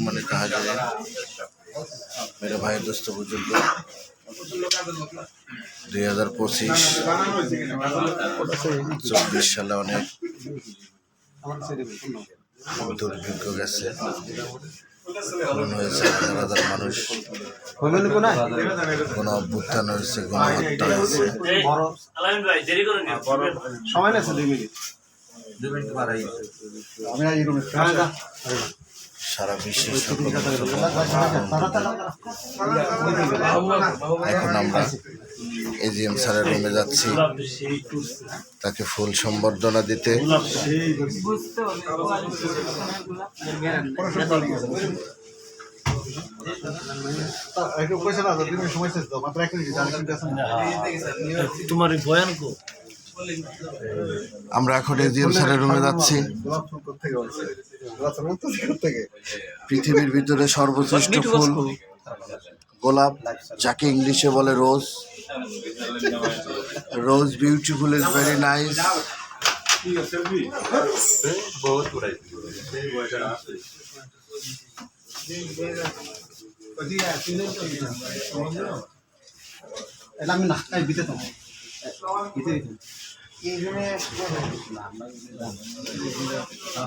মানে कहा जाए मेरे भाई दोस्तों बुजुर्ग 2025-24 সালে অনেক দুর্ভিক্ষ গেছে, খুন হয়েছে হাজার হাজার মানুষ, কোনো অভ্যুত্থান হয়েছে, গণহত্যা হয়েছে। সারা বিশ্বের এখন আমরা এজিএম স্যারের রুমে যাচ্ছি তাকে ফুল সম্বর্ধনা দিতে। আমরা এখন এজিএম স্যারের রুমে যাচ্ছি। পৃথিবীর ভিতরে সর্বশ্রেষ্ঠ ফুল গোলাপ, যাকে ইংলিশে বলে রোজ। রোজ বিউটিফুল ইজ ভেরি নাইস। আমি না বিতে তো